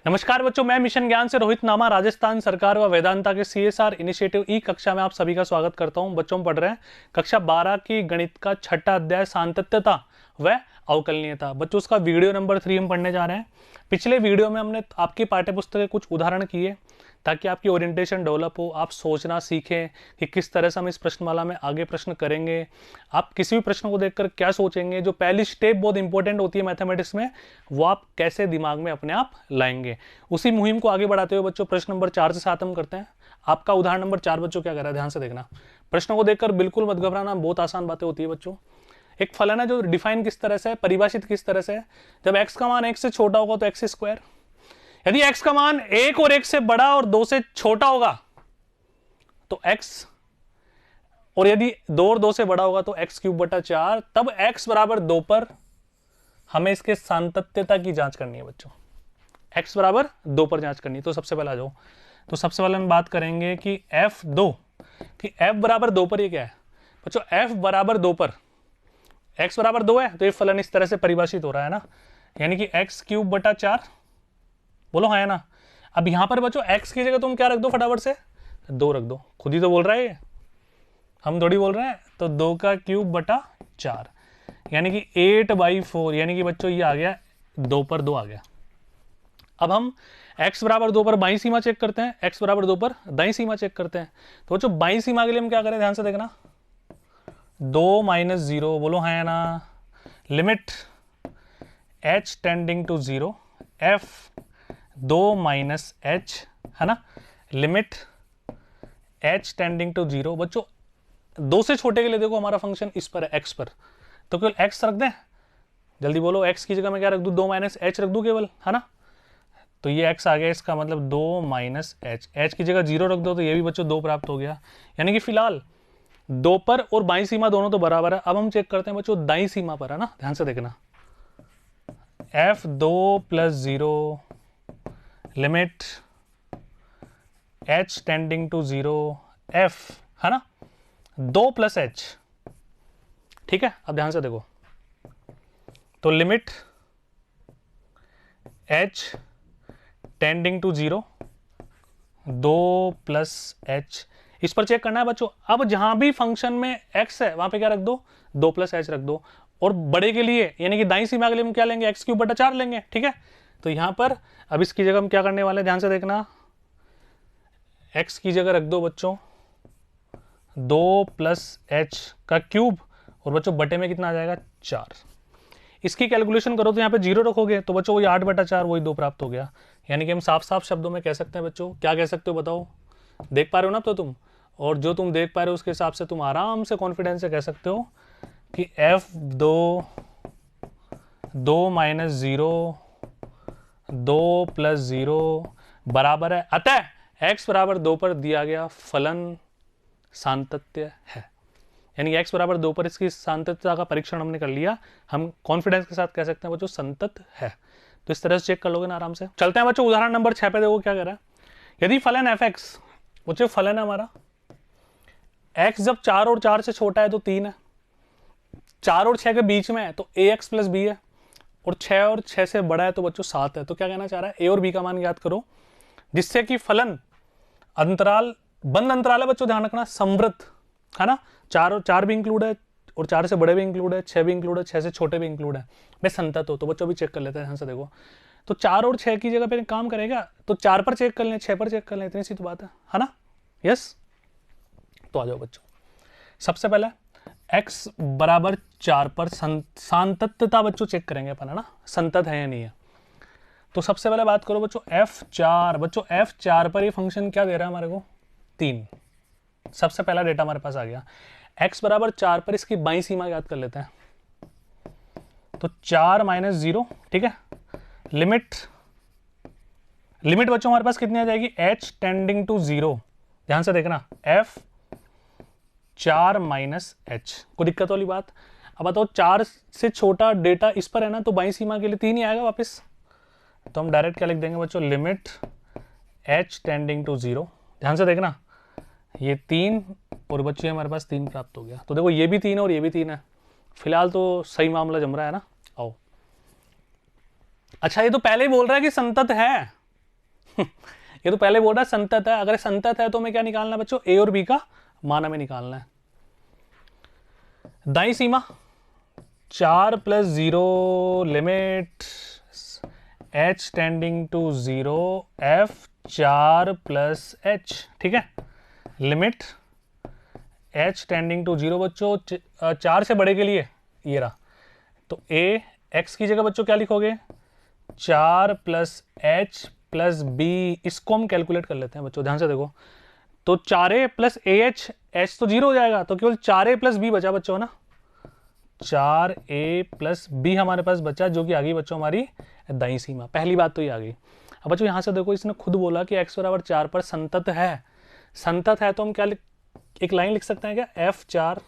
नमस्कार बच्चों, मैं मिशन ज्ञान से रोहित नामा राजस्थान सरकार व वेदांता के सीएसआर इनिशिएटिव ई कक्षा में आप सभी का स्वागत करता हूं। बच्चों पढ़ रहे हैं कक्षा 12 की गणित का छठा अध्याय सातत्यता व अवकलनीयता। बच्चों उसका वीडियो नंबर 3 हम पढ़ने जा रहे हैं। पिछले वीडियो में हमने आपकी पाठ्यपुस्तक के कुछ उदाहरण किए ताकि आपकी ओरिएंटेशन डेवलप हो, आप सोचना सीखें कि किस तरह से हम इस प्रश्नमाला में आगे प्रश्न करेंगे। आप किसी भी प्रश्न को देखकर क्या सोचेंगे, जो पहली स्टेप बहुत इंपॉर्टेंट होती है मैथमेटिक्स में, वो आप कैसे दिमाग में अपने आप लाएंगे। उसी मुहिम को आगे बढ़ाते हुए बच्चों प्रश्न नंबर 4 से 7 हम करते हैं। आपका उदाहरण नंबर 4 बच्चों क्या कर रहा है, ध्यान से देखना। प्रश्नों को देखकर बिल्कुल मत घबराना, बहुत आसान बातें होती है बच्चों। एक फलन है जो डिफाइन किस तरह से है, परिभाषित किस तरह से है, जब x का मान 1 से छोटा होगा तो एक्स स्क्वायर, यदि x का मान 1 और 1 से बड़ा और 2 से छोटा होगा तो x, और यदि 2 और 2 से बड़ा होगा तो x क्यूब बटा 4, तब x बराबर 2 पर हमें इसके सातत्यता की जांच करनी है बच्चों। x बराबर 2 पर जांच करनी है। तो सबसे पहले आ जाओ, तो सबसे पहले हम बात करेंगे कि f2 कि f बराबर 2 पर ये क्या है बच्चों। f बराबर 2 पर x बराबर 2 है तो ये फलन इस तरह से परिभाषित हो रहा है ना, यानी कि x क्यूब बटा 4, बोलो हाँ है ना। अब यहां पर बच्चों x की जगह तुम क्या रख दो, फटाफट से 2 रख दो, खुद ही तो बोल रहा है ये, हम थोड़ी बोल रहे हैं। तो 2 का क्यूब बटा 4 यानी कि 8/4, यानी कि बच्चों ये आ गया 2 पर 2 आ गया। अब हम x बराबर 2 पर बाईं सीमा चेक करते हैं, x बराबर 2 पर दाईं सीमा चेक करते हैं। तो बच्चों बाईं सीमा के लिए हम क्या करें, ध्यान से देखना, 2 माइनस 0, बोलो हाँ है ना। Limit h tending to 0 f 2 minus h है ना, लिमिट h टेंडिंग टू 0। बच्चों 2 से छोटे के लिए देखो हमारा फंक्शन इस पर है, x पर, तो केवल x रख दें, जल्दी बोलो, x की जगह मैं क्या रख दूं, 2 माइनस h रख दूं केवल, है ना। तो ये x आ गया, इसका मतलब 2 माइनस h की जगह 0 रख दो तो ये भी बच्चों 2 प्राप्त हो गया। यानी कि फिलहाल 2 पर और बाईं सीमा दोनों तो बराबर है। अब हम चेक करते हैं बच्चों दाईं सीमा पर, है ना, ध्यान से देखना, f 2 plus 0 limit h tending to 0 f, है ना, 2 प्लस h, ठीक है। अब ध्यान से देखो, तो limit h tending to 0 2 plus h, इस पर चेक करना है बच्चों। अब जहां भी फंक्शन में x है वहां पे क्या रख दो, 2 प्लस h रख दो, और बड़े के लिए यानी कि दाईं सीमा के लिए हम क्या लेंगे, x क्यूब बटा 4 लेंगे, ठीक है। तो यहां पर अब इसकी जगह हम क्या करने वाले हैं, ध्यान से देखना, x की जगह रख दो बच्चों 2 प्लस h का क्यूब, और बच्चों बटे में कितना आ जाएगा, 4। इसकी कैलकुलेशन करो तो यहाँ पे 0 रखोगे तो बच्चों वही 8/4 वही 2 प्राप्त हो गया। यानी कि हम साफ साफ शब्दों में कह सकते हैं बच्चों, क्या कह सकते हो बताओ, देख पा रहे हो ना तो तुम, और जो तुम देख पा रहे हो उसके हिसाब से तुम आराम से कॉन्फिडेंस से कह सकते हो कि f 2 माइनस 0 2 प्लस 0 बराबर है, अतः x बराबर 2 पर दिया गया फलन सातत्य है। यानी x बराबर 2 पर इसकी सातत्यता का परीक्षण हमने कर लिया, हम कॉन्फिडेंस के साथ कह सकते हैं बच्चों संतत है। तो इस तरह से चेक कर लोगे ना आराम से। चलते हैं बच्चों उदाहरण नंबर 6 पे, देखो क्या कह रहा है। यदि फलन fx, बच्चों फलन है हमारा x जब 4 और 4 से छोटा है तो 3 है, 4 और 6 के बीच में है तो ax प्लस b है, और 6 और 6 से बड़ा है तो बच्चों 7 है। तो क्या कहना चाह रहा है, a और b का मान ज्ञात करो जिससे कि फलन अंतराल, बंद अंतराल है बच्चों, ध्यान रखना, समवृत्त, है ना, 4 और 4 भी इंक्लूड है, और 4 से बड़े भी इंक्लूड है, 6 भी इंक्लूड है, 6 से छोटे भी इंक्लूड है, मैं संतत हो। तो बच्चों भी चेक कर लेते हैं, ध्यान से देखो, तो 4 और 6 की जगह पे काम करेगा तो 4 पर चेक कर लें, 6 पर चेक कर लें, इतनी सी तो बात है ना। यस, तो आ जाओ बच्चों, सबसे पहले x बराबर 4 पर सातत्यता बच्चों चेक करेंगे अपन, है ना, संतत है या नहीं है। तो सबसे पहले बात करो बच्चों f4, बच्चों f4 पर ये फंक्शन क्या दे रहा है हमारे को, 3। सबसे पहला डेटा हमारे पास आ गया। x बराबर 4 पर इसकी बाईं सीमा याद कर लेते हैं, तो 4 माइनस 0, ठीक है। लिमिट बच्चों हमारे पास कितनी आ जाएगी, h टेंडिंग टू 0, ध्यान से देखना, f 4 माइनस h, कोई दिक्कत वाली बात। अब बताओ 4 से छोटा डेटा इस पर है ना, तो बाईं सीमा के लिए 3 ही आएगा वापस। तो हम डायरेक्ट क्या लिख देंगे बच्चों, लिमिट h टेंडिंग टू 0, ध्यान से देखना, ये 3 और बच्चे हमारे पास 3 प्राप्त हो गया। तो देखो ये भी 3 है और ये भी 3 है, फिलहाल तो सही मामला जम रहा है ना। आओ, अच्छा ये तो पहले ही बोल रहा है कि संतत है, ये तो पहले बोल रहा है संतत है, अगर संतत है तो हमें क्या निकालना है बच्चों, ए और बी का मान हमें निकालना है। दाई सीमा 4 + 0 limit h tending to 0 f 4 + h, ठीक है। लिमिट h टेंडिंग टू 0 बच्चों 4 से बड़े के लिए ये रहा, तो a x की जगह बच्चों क्या लिखोगे, 4 + h + b, इसको हम कैलकुलेट कर लेते हैं बच्चों, ध्यान से देखो। तो 4a + ah, h तो 0 हो जाएगा, तो केवल 4a + b बचा बच्चों, है ना। 4a + b हमारे पास बचा, जो कि आ गई बच्चों हमारी दाईं सीमा। पहली बात तो ये आ गई। अब बच्चों यहाँ से देखो, इसने खुद बोला कि x = 4 पर संतत है। संतत है तो हम क्या एक लाइन लिख सकते हैं क्या, f4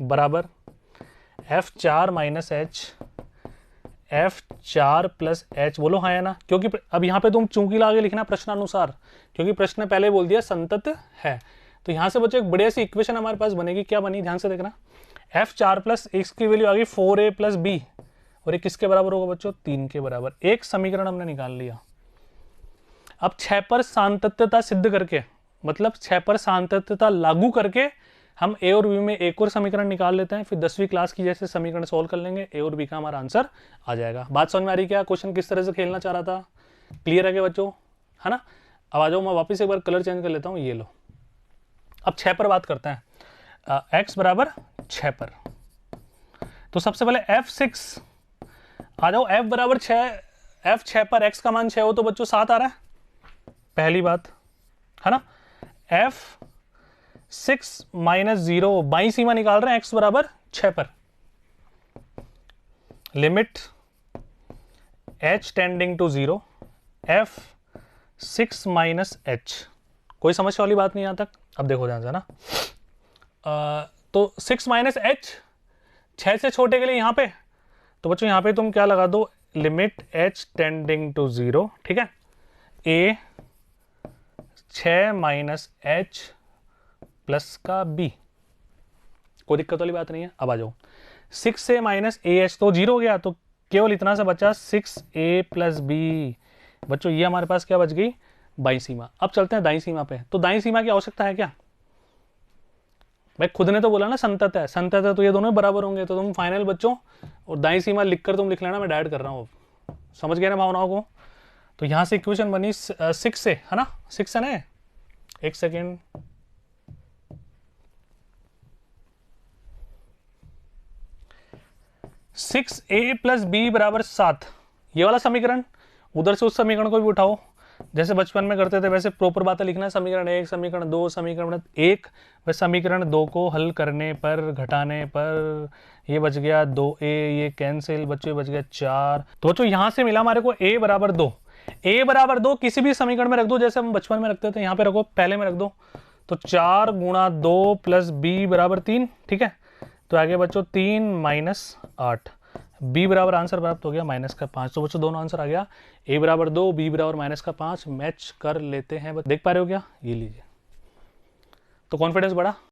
बराबर f4 - h f4 + h, बोलो हाँ या ना। क्योंकि अब यहाँ पे तुम चूंकि लाके लिखना प्रश्नानुसार, क्योंकि प्रश्न पहले बोल दिया संतत है। तो यहाँ से बच्चों एक बढ़िया सी इक्वेशन हमारे पास बनेगी, क्या बनी, ध्यान से देखना। f4 + x की वैल्यू आ गई 4a + b, और ये किसके बराबर होगा बच्चों, 3 के बराबर। एक समीकरण हमने निकाल लिया। अब 6 पर सांतत्यता सिद्ध करके, मतलब 6 पर सांतत्यता लागू करके हम ए और बी में एक और समीकरण निकाल लेते हैं, फिर 10वीं क्लास की जैसे समीकरण सॉल्व कर लेंगे, ए और बी का हमारा आंसर आ जाएगा। बात समझ में आ रही क्या, क्वेश्चन किस तरह से खेलना चाह रहा था, क्लियर है क्या बच्चों, है ना। अब आ जाओ, मैं वापस एक बार कलर चेंज कर लेता हूँ, ये लो। अब 6 पर बात करते हैं, x = 6 पर। तो सबसे पहले f6 आ जाओ, f = 6, f6 पर x का मान 6 हो तो बच्चों 7 आ रहा है, पहली बात, है ना। f6 - 0, बाई सीमा निकाल रहे हैं, x = 6 पर। Limit h tending to 0 f6 - h, कोई समस्या वाली बात नहीं यहां तक। अब देखो ध्यान से ना, तो 6 - h 6 से छोटे के लिए यहां पे, तो बच्चों यहां पे तुम क्या लगा दो, लिमिट h टेंडिंग टू 0, ठीक है। a 6 - h प्लस का b, कोई दिक्कत वाली बात नहीं है। अब आ जाओ, 6a - ah तो 0 हो गया, तो केवल इतना सा बचा 6a + b। बच्चों ये हमारे पास क्या बच गई, बाईं सीमा। अब चलते हैं दाईं सीमा पे। तो दाईं सीमा की आवश्यकता है क्या, भाई खुद ने तो बोला ना संतत है, संतत है तो ये दोनों बराबर होंगे, तो तुम फाइनल बच्चों, और दाईं सीमा लिखकर तुम लिख लेना, मैं डायरेक्ट कर रहा हूँ, समझ गए ना भावनाओं को। तो यहां से इक्वेशन बनी 6 से, है ना, 6 है ना, एक सेकेंड, सिक्स ए + b = 7, ये वाला समीकरण। उधर से उस समीकरण को भी उठाओ, जैसे बचपन में करते थे वैसे प्रॉपर बातें लिखना है, समीकरण 1, समीकरण 2, समीकरण 1, वह समीकरण 2 को हल करने पर, घटाने पर ये बच गया 2a, ये कैंसिल, बच्चों बच गया 4। तो बच्चों यहां से मिला हमारे को a = 2, a = 2 किसी भी समीकरण में रख दो, जैसे हम बचपन में रखते थे, यहाँ पे रखो, पहले में रख दो। तो 4 × 2 + b = 3, ठीक है। तो आगे बच्चों 3 - 8, b बराबर आंसर प्राप्त हो गया -5। तो बच्चों दोनों आंसर आ गया, a = 2, b = -5, मैच कर लेते हैं। देख पा रहे हो क्या, ये लीजिए। तो कॉन्फिडेंस बढ़ा।